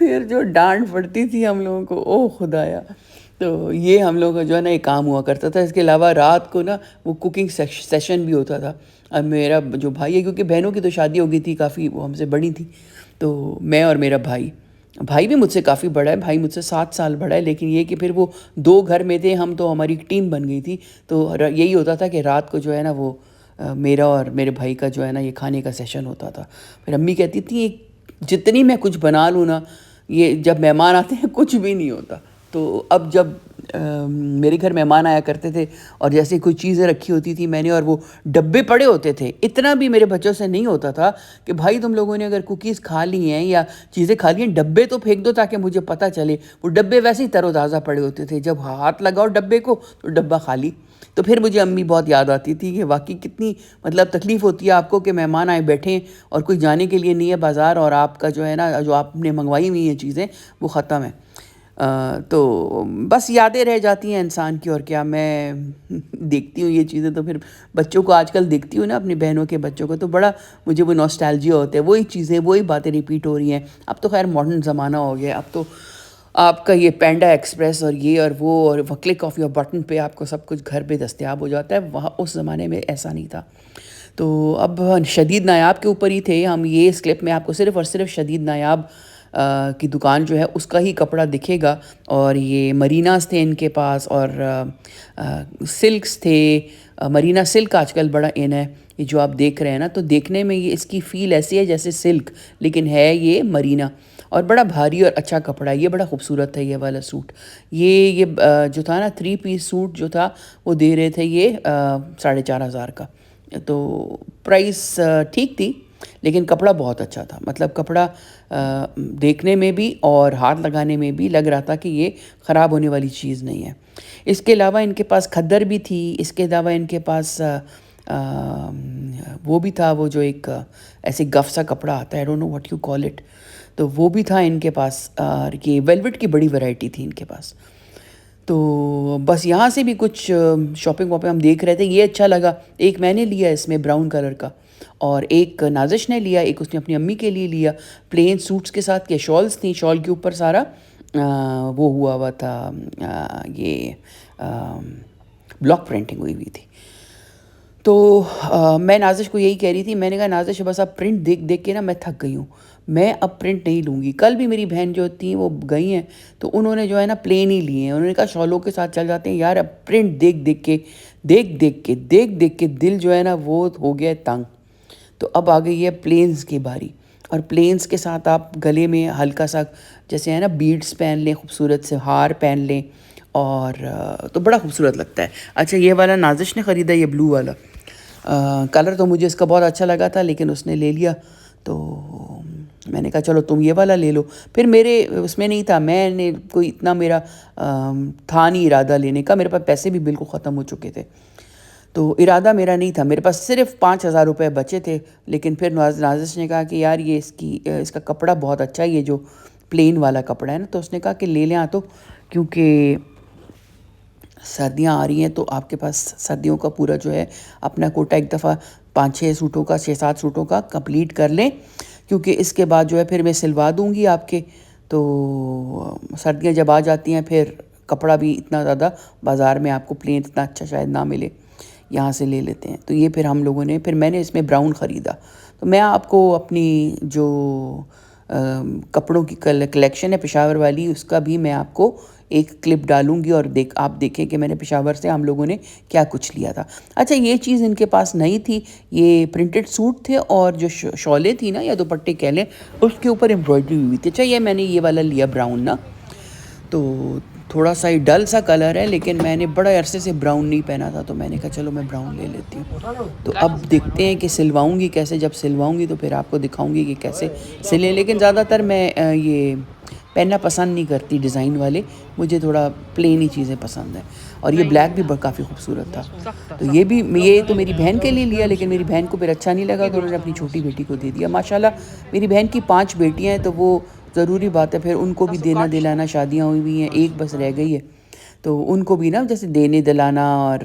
پھر جو ڈانٹ پڑتی تھی ہم لوگوں کو، او خدایا! تو یہ ہم لوگوں کا جو ہے نا یہ کام ہوا کرتا تھا۔ اس کے علاوہ رات کو نا وہ کوکنگ سیشن بھی ہوتا تھا۔ اب میرا جو بھائی ہے، کیونکہ بہنوں کی تو شادی ہو گئی تھی کافی، وہ ہم سے بڑی تھی، تو میں اور میرا بھائی بھی مجھ سے کافی بڑا ہے، بھائی مجھ سے 7 سال بڑا ہے، لیکن یہ کہ پھر وہ 2 گھر میں تھے ہم، تو ہماری ایک ٹیم بن گئی تھی۔ تو یہی ہوتا تھا کہ رات کو جو ہے نا وہ میرا اور میرے بھائی کا جو ہے نا یہ کھانے کا سیشن ہوتا تھا۔ پھر امی کہتی تھی جتنی میں کچھ بنا لوں نا، یہ جب مہمان آتے ہیں کچھ بھی نہیں ہوتا۔ تو اب جب میرے گھر مہمان آیا کرتے تھے اور جیسے کوئی چیزیں رکھی ہوتی تھی میں نے، اور وہ ڈبے پڑے ہوتے تھے، اتنا بھی میرے بچوں سے نہیں ہوتا تھا کہ بھائی تم لوگوں نے اگر کوکیز کھا لی ہیں یا چیزیں کھا لی ہیں، ڈبے تو پھینک دو تاکہ مجھے پتہ چلے۔ وہ ڈبے ویسے ہی تر و تازہ پڑے ہوتے تھے، جب ہاتھ لگاؤ ڈبے کو تو ڈبہ خالی۔ تو پھر مجھے امی بہت یاد آتی تھی کہ واقعی کتنی مطلب تکلیف ہوتی ہے آپ کو کہ مہمان آئے بیٹھیں اور کوئی جانے کے لیے نہیں ہے بازار، اور آپ کا جو ہے نا جو آپ نے منگوائی ہوئی ہیں چیزیں وہ ختم ہیں۔ تو بس یادیں رہ جاتی ہیں انسان کی، اور کیا۔ میں دیکھتی ہوں یہ چیزیں تو پھر بچوں کو آج کل دیکھتی ہوں نا، اپنی بہنوں کے بچوں کو، تو بڑا مجھے وہ نوسٹیلجیا ہوتا ہے، وہی چیزیں وہی باتیں ریپیٹ ہو رہی ہیں۔ اب تو خیر ماڈرن زمانہ ہو گیا، اب تو آپ کا یہ پینڈا ایکسپریس اور یہ اور وہ، اور کلک آف یور بٹن پہ آپ کو سب کچھ گھر پہ دستیاب ہو جاتا ہے۔ وہاں اس زمانے میں ایسا نہیں تھا۔ تو اب شدید نایاب کے اوپر ہی تھے ہم، یہ اس کلپ میں آپ کو صرف اور صرف شدید نایاب کی دکان جو ہے اس کا ہی کپڑا دکھے گا، اور یہ مریناز تھے ان کے پاس، اور سلکس تھے۔ مرینا سلک آج کل بڑا ان ہے، یہ جو آپ دیکھ رہے ہیں نا، تو دیکھنے میں یہ اس کی فیل ایسی ہے جیسے سلک، لیکن ہے یہ مرینا، اور بڑا بھاری اور اچھا کپڑا ہے۔ یہ بڑا خوبصورت ہے یہ والا سوٹ۔ یہ جو تھا نا 3 پیس سوٹ جو تھا وہ دے رہے تھے یہ 4,500 کا۔ تو پرائس ٹھیک تھی، لیکن کپڑا بہت اچھا تھا۔ مطلب کپڑا دیکھنے میں بھی اور ہاتھ لگانے میں بھی لگ رہا تھا کہ یہ خراب ہونے والی چیز نہیں ہے۔ اس کے علاوہ ان کے پاس کھدر بھی تھی، اس کے علاوہ ان کے پاس وہ بھی تھا، وہ جو ایک ایسے گف سا کپڑا آتا ہے، I don't know what you call it، تو وہ بھی تھا ان کے پاس، اور یہ ویلوٹ کی بڑی ورائٹی تھی ان کے پاس۔ تو بس یہاں سے بھی کچھ شاپنگ واپنگ ہم دیکھ رہے تھے، یہ اچھا لگا۔ ایک میں نے لیا اس میں براؤن کلر کا، اور ایک نازش نے لیا، ایک اس نے اپنی امی کے لیے لیا، پلین سوٹس کے ساتھ کے شالز تھیں، شال کے اوپر سارا وہ ہوا تھا، یہ بلاک پرنٹنگ ہوئی ہوئی تھی۔ تو میں نازش کو یہی کہہ رہی تھی، میں نے کہا نازش بس اب پرنٹ دیکھ دیکھ کے نا میں تھک گئی ہوں، میں اب پرنٹ نہیں لوں گی۔ کل بھی میری بہن جو تھیں وہ گئی ہیں، تو انہوں نے جو ہے نا پلین ہی لیے ہیں، انہوں نے کہا شالوں کے ساتھ چل جاتے ہیں یار، اب پرنٹ دیکھ دیکھ کے دل جو ہے نا وہ ہو گیا تنگ۔ تو اب آ گئی ہے پلینز کی باری، اور پلینز کے ساتھ آپ گلے میں ہلکا سا جیسے ہے نا بیڈز پہن لیں، خوبصورت سے ہار پہن لیں، اور تو بڑا خوبصورت لگتا ہے۔ اچھا یہ والا نازش نے خریدا، یہ بلو والا کلر تو مجھے اس کا بہت اچھا لگا تھا، لیکن اس نے لے لیا، تو میں نے کہا چلو تم یہ والا لے لو۔ پھر میرے اس میں نہیں تھا، میں نے کوئی اتنا میرا تھا نہیں ارادہ لینے کا، میرے پاس پیسے بھی بالکل ختم ہو چکے تھے، تو ارادہ میرا نہیں تھا، میرے پاس صرف 5,000 روپے بچے تھے۔ لیکن پھر نازش نے کہا کہ یار یہ اس کا کپڑا بہت اچھا ہے، یہ جو پلین والا کپڑا ہے نا، تو اس نے کہا کہ لے لیں تو، کیونکہ سردیاں آ رہی ہیں، تو آپ کے پاس سردیوں کا پورا جو ہے اپنا کوٹا ایک دفعہ 5-6 سوٹوں کا 6-7 سوٹوں کا کمپلیٹ کر لیں، کیونکہ اس کے بعد جو ہے پھر میں سلوا دوں گی آپ کے۔ تو سردیاں جب آ جاتی ہیں پھر کپڑا بھی اتنا زیادہ بازار میں آپ کو پلین اتنا اچھا شاید نہ ملے، یہاں سے لے لیتے ہیں۔ تو یہ پھر ہم لوگوں نے، پھر میں نے اس میں براؤن خریدا۔ تو میں آپ کو اپنی جو کپڑوں کی کلیکشن ہے پشاور والی، اس کا بھی میں آپ کو ایک کلپ ڈالوں گی، اور آپ دیکھیں کہ میں نے پشاور سے ہم لوگوں نے کیا کچھ لیا تھا۔ اچھا یہ چیز ان کے پاس نہیں تھی، یہ پرنٹڈ سوٹ تھے، اور جو شالیں تھی نا یا دوپٹے کہہ لیں، اس کے اوپر امبرائڈری ہوئی تھی۔ اچھا یہ میں نے یہ والا لیا براؤن نا، تو تھوڑا سا ہی ڈل سا کلر ہے، لیکن میں نے بڑا عرصے سے براؤن نہیں پہنا تھا، تو میں نے کہا چلو میں براؤن لے لیتی ہوں۔ تو اب دیکھتے ہیں کہ سلواؤں گی کیسے، جب سلواؤں گی تو پھر آپ کو دکھاؤں گی کہ کیسے سلیں، لیکن زیادہ تر میں یہ پہننا پسند نہیں کرتی ڈیزائن والے، مجھے تھوڑا پلین ہی چیزیں پسند ہیں۔ اور یہ بلیک بھی کافی خوبصورت تھا، تو یہ تو میری بہن کے لیے لیا، لیکن میری بہن کو پھر اچھا نہیں لگا، تو انہوں نے اپنی چھوٹی بیٹی کو دے دیا۔ ماشاءاللہ میری بہن کی 5 بیٹیاں ہیں، تو وہ ضروری بات ہے پھر ان کو بھی دینا دلانا، شادیاں ہوئی ہوئی ہیں، ایک بس رہ گئی ہے، تو ان کو بھی نا جیسے دینے دلانا، اور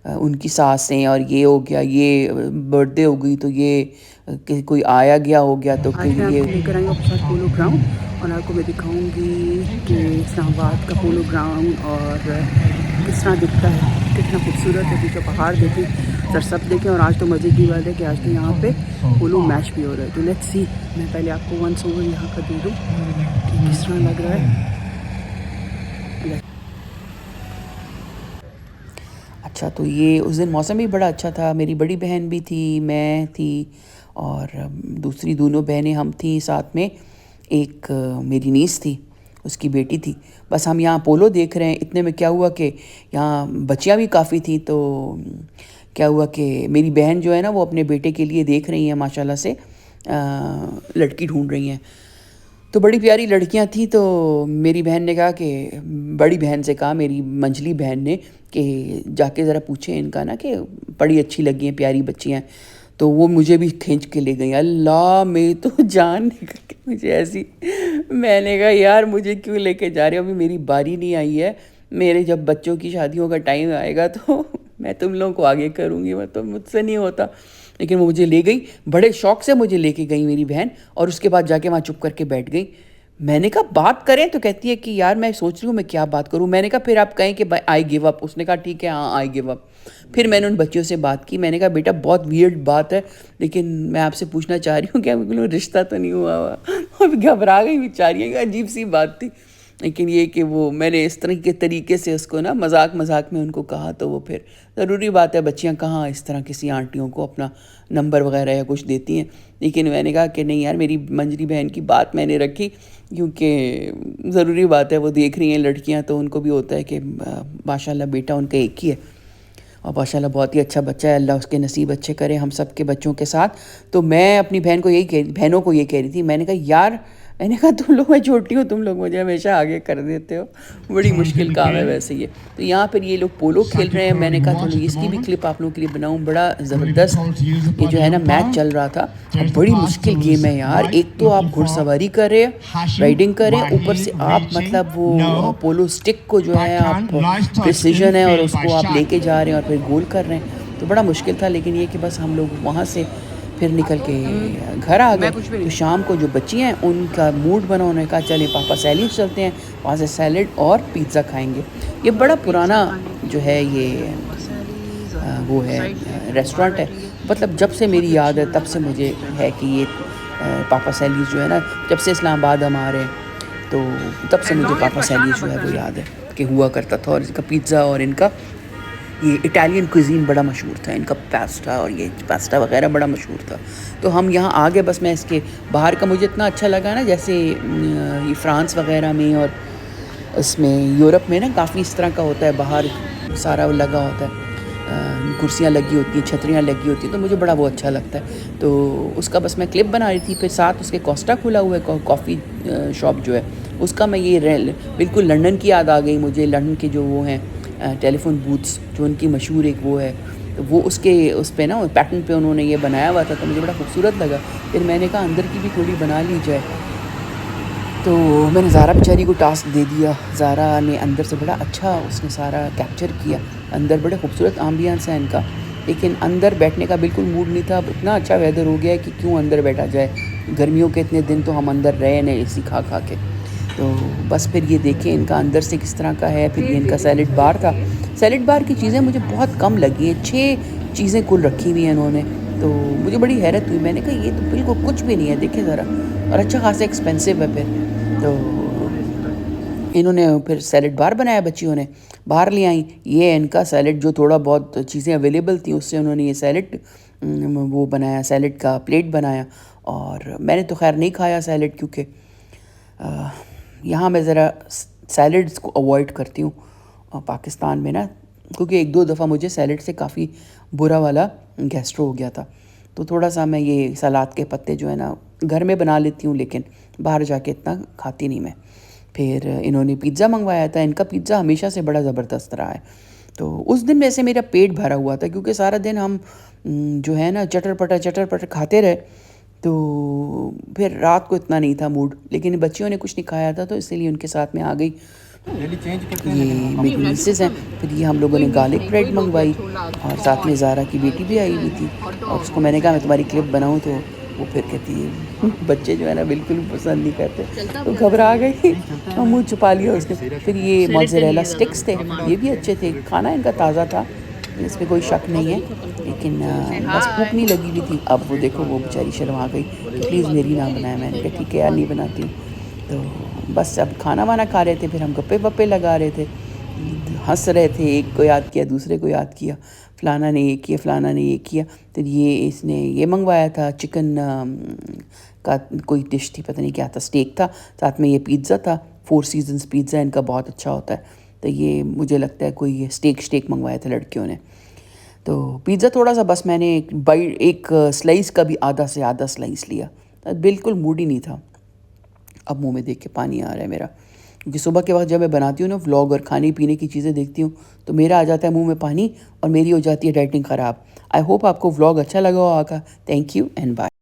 ان کی ساسیں، اور یہ ہو گیا، یہ برتھ ڈے ہو گئی تو یہ کہ کوئی آیا گیا ہو گیا تو آج میں آپ یہ کو لے کر آئی ہوں اپنے ساتھ پولو گراؤنڈ، اور آپ کو میں دکھاؤں گی کہ اسلام آباد کا پولو گراؤنڈ اور کس طرح دکھتا ہے، کتنا خوبصورت ہے. پیچھے پہاڑ دیکھیں، سرسب دیکھیں. اور آج تو مزے کی بات ہے کہ آج تو یہاں پہ پولو میچ بھی ہو رہا ہے. تو لیٹس سی، میں پہلے آپ کو ونس اوور یہاں کا دے دوں کہ کس طرح لگ رہا ہے. اچھا، تو یہ اس دن موسم بھی بڑا اچھا تھا. میری بڑی بہن بھی تھی، میں تھی، اور دوسری دونوں بہنیں ہم تھیں ساتھ میں. ایک میری نیس تھی، اس کی بیٹی تھی. بس ہم یہاں پولو دیکھ رہے ہیں. اتنے میں کیا ہوا کہ یہاں بچیاں بھی کافی تھیں. تو کیا ہوا کہ میری بہن جو ہے نا وہ اپنے بیٹے کے لیے دیکھ رہی ہیں، ماشاء اللہ سے لڑکی ڈھونڈ رہی ہیں. تو بڑی پیاری لڑکیاں تھیں. تو میری بہن نے کہا کہ بڑی بہن سے کہا، میری منجلی بہن نے، کہ جا کے ذرا پوچھیں ان کا نا کہ بڑی اچھی لگی ہیں، پیاری بچیاں ہیں. تو وہ مجھے بھی کھینچ کے لے گئیں. اللہ، میں تو جان نکل کے مجھے ایسی، میں نے کہا یار مجھے کیوں لے کے جا رہے ہو، ابھی میری باری نہیں آئی ہے. میرے جب بچوں کی شادیوں کا ٹائم آئے گا تو میں تم لوگوں کو آگے کروں گی، مطلب مجھ سے نہیں ہوتا. لیکن وہ مجھے لے گئی، بڑے شوق سے مجھے لے کے گئی میری بہن. اور اس کے بعد جا کے وہاں چپ کر کے بیٹھ گئی. میں نے کہا بات کریں، تو کہتی ہے کہ یار میں سوچ رہی ہوں میں کیا بات کروں. میں نے کہا پھر آپ کہیں کہ آئی گیو اپ. اس نے کہا ٹھیک ہے، ہاں آئی گیو اپ. پھر میں نے ان بچیوں سے بات کی. میں نے کہا بیٹا بہت ویئرڈ بات ہے، لیکن میں آپ سے پوچھنا چاہ رہی ہوں کہ کوئی رشتہ تو نہیں ہوا ہوا. اور گھبرا گئی بیچاریاں، عجیب سی بات تھی. لیکن یہ کہ وہ میں نے اس طرح کے طریقے سے اس کو نا مذاق مذاق میں ان کو کہا. تو وہ پھر ضروری بات ہے، بچیاں کہاں اس طرح کسی آنٹیوں کو اپنا نمبر وغیرہ یا کچھ دیتی ہیں. لیکن میں نے کہا کہ نہیں یار، میری منجلی بہن کی بات میں نے رکھی، کیونکہ ضروری بات ہے وہ دیکھ رہی ہیں لڑکیاں، تو ان کو بھی ہوتا ہے کہ ماشاء اللہ بیٹا ان کا ایک ہی ہے، اور ماشاء اللہ بہت ہی اچھا بچہ ہے. اللہ اس کے نصیب اچھے کرے ہم سب کے بچوں کے ساتھ. تو میں اپنی بہنوں کو یہ کہہ رہی تھی. میں نے کہا یار، میں نے کہا تم لوگ، میں چھوٹی ہوں، تم لوگ مجھے ہمیشہ آگے کر دیتے ہو. بڑی مشکل کام ہے ویسے یہ. تو یہاں پھر یہ لوگ پولو کھیل رہے ہیں. میں نے کہا چلو اس کی بھی کلپ آپ لوگوں کے لیے بناؤں. بڑا زبردست یہ جو ہے نا میچ چل رہا تھا. اب بڑی مشکل گیم ہے یار. ایک تو آپ گھڑ سواری کر رہے ہیں، رائڈنگ کریں، اوپر سے آپ مطلب وہ پولو سٹک کو جو ہے آپ پریسیجن ہے اور اس کو آپ لے کے جا رہے ہیں اور پھر گول کر رہے ہیں. تو بڑا مشکل تھا. لیکن یہ کہ بس ہم لوگ وہاں سے پھر نکل کے گھر آ میں گئے. کچھ بھی تو نہیں. شام کو جو بچی ہیں ان کا موڈ بنا، انہوں نے کہا چلیں پاپا سیلیس چلتے ہیں، وہاں سے سیلڈ اور پیزا کھائیں گے. یہ بڑا پیزا پرانا کھانے کے جو لیے ہے یہ پاپا سیلیز، اور وہ وہ ہے سائڈ پہ باہر ریسٹورانٹ ہے. بیٹھیں گے. مطلب جب سے بہت میری ہی یاد اچھی ہے انہوں تب نے سے بنائی مجھے ہوئی ہے کہ یہ پاپا سیلیس جو ہے نا، جب سے اسلام آباد ہم آ رہے ہیں تو تب سے مجھے پاپا سیلیس جو ہے وہ یاد ہے کہ ہوا کرتا تھا. اور اس کا پیزا اور ان کا یہ اٹالین کوزین بڑا مشہور تھا. ان کا پاستا اور یہ پاستا وغیرہ بڑا مشہور تھا. تو ہم یہاں آ گئے. بس میں اس کے باہر کا مجھے اتنا اچھا لگا نا، جیسے یہ فرانس وغیرہ میں اور اس میں یورپ میں نا کافی اس طرح کا ہوتا ہے، باہر سارا لگا ہوتا ہے، کرسیاں لگی ہوتی ہیں، چھتریاں لگی ہوتی ہیں. تو مجھے بڑا وہ اچھا لگتا ہے. تو اس کا بس میں کلپ بنا رہی تھی. پھر ساتھ اس کے کوسٹا کھلا ہوا ہے، کافی شاپ جو ہے اس کا. میں یہ بالکل لنڈن کی یاد آ گئی مجھے. لنڈن کے جو وہ ہیں ٹیلی فون بوتھس جو ان کی مشہور ایک وہ ہے، تو وہ اس پہ نا پیٹرن پہ انہوں نے یہ بنایا ہوا تھا. تو مجھے بڑا خوبصورت لگا. پھر میں نے کہا اندر کی بھی تھوڑی بنا لی جائے. تو میں نے زارا بیچاری کو ٹاسک دے دیا. زارا نے اندر سے بڑا اچھا اس نے سارا کیپچر کیا. اندر بڑے خوبصورت ایمبینس ہے ان کا، لیکن اندر بیٹھنے کا بالکل موڈ نہیں تھا. اب اتنا اچھا ویدر ہو گیا ہے کہ کیوں اندر بیٹھا جائے. گرمیوں کے اتنے دن تو ہم اندر رہے نہیں اے سی کھا کھا کے. تو بس پھر یہ دیکھیں ان کا اندر سے کس طرح کا ہے. پھر یہ ان کا سیلڈ بار تھا. سیلڈ بار کی چیزیں مجھے بہت کم لگی ہیں. 6 چیزیں کل رکھی ہوئی ہیں انہوں نے. تو مجھے بڑی حیرت ہوئی. میں نے کہا یہ تو بالکل کچھ بھی نہیں ہے، دیکھیں ذرا. اور اچھا خاصا ایکسپینسو ہے. پھر تو انہوں نے پھر سیلڈ بار بنایا، بچیوں نے باہر لے آئیں. یہ ان کا سیلڈ جو تھوڑا بہت چیزیں اویلیبل تھیں اس سے انہوں نے یہ سیلڈ وہ بنایا، سیلڈ کا پلیٹ بنایا. اور میں نے تو خیر نہیں کھایا سیلڈ، کیونکہ یہاں میں ذرا سیلڈس کو اوائڈ کرتی ہوں پاکستان میں نا، کیونکہ 1-2 دفعہ مجھے سیلڈ سے کافی برا والا گیسٹرو ہو گیا تھا. تو تھوڑا سا میں یہ سلاد کے پتے جو ہے نا گھر میں بنا لیتی ہوں، لیکن باہر جا کے اتنا کھاتی نہیں میں. پھر انہوں نے پیزا منگوایا تھا. ان کا پیزا ہمیشہ سے بڑا زبردست رہا ہے. تو اس دن ویسے میرا پیٹ بھرا ہوا تھا، کیونکہ سارا دن ہم جو ہے نا چٹر پٹر کھاتے رہے. تو پھر رات کو اتنا نہیں تھا موڈ، لیکن بچیوں نے کچھ نہیں کھایا تھا تو اسی لیے ان کے ساتھ میں آ گئی. یہ میری نیسز ہیں. پھر یہ ہم لوگوں نے گارلک بریڈ منگوائی اور ساتھ میں زارا کی بیٹی بھی آئی ہوئی تھی، اور اس کو میں نے کہا میں تمہاری کلپ بناؤں، تو وہ پھر کہتی ہے بچے جو ہے نا بالکل پسند نہیں کرتے، تو گھبرا گئی اور منہ چھپا لیا اس نے. پھر یہ موزریلا سٹکس تھے، یہ بھی اچھے تھے، کھانا ان کا تازہ تھا، اس پہ کوئی شک نہیں ہے، لیکن بس بھوک نہیں لگی ہوئی تھی. اب وہ دیکھو وہ بیچاری شرما گئی کہ پلیز میری نہ بنائے. میں نے کہا ٹھیک ہے یار نہیں بناتی ہوں. تو بس اب کھانا وانا کھا رہے تھے، پھر ہم گپے وپے لگا رہے تھے، ہنس رہے تھے، ایک کو یاد کیا دوسرے کو یاد کیا، فلانا نے یہ کیا فلانا نے یہ کیا. پھر یہ اس نے یہ منگوایا تھا چکن کا کوئی ڈش تھی، پتہ نہیں کیا تھا، اسٹیک تھا، ساتھ میں یہ پیزا تھا، 4 سیزنز پیزا ان کا بہت اچھا ہوتا ہے. تو یہ مجھے لگتا ہے کوئی اسٹیک منگوایا تھا لڑکیوں نے. تو پیزا تھوڑا سا بس میں نے ایک سلائس کا بھی آدھا سے آدھا سلائس لیا، بالکل موڈ ہی نہیں تھا. اب منہ میں دیکھ کے پانی آ رہا ہے میرا، کیونکہ صبح کے وقت جب میں بناتی ہوں نا ولاگ اور کھانے پینے کی چیزیں دیکھتی ہوں تو میرا آ جاتا ہے منہ میں پانی اور میری ہو جاتی ہے ڈائٹنگ خراب. آئی ہوپ آپ کو ولاگ اچھا لگا ہوگا. Thank you and bye.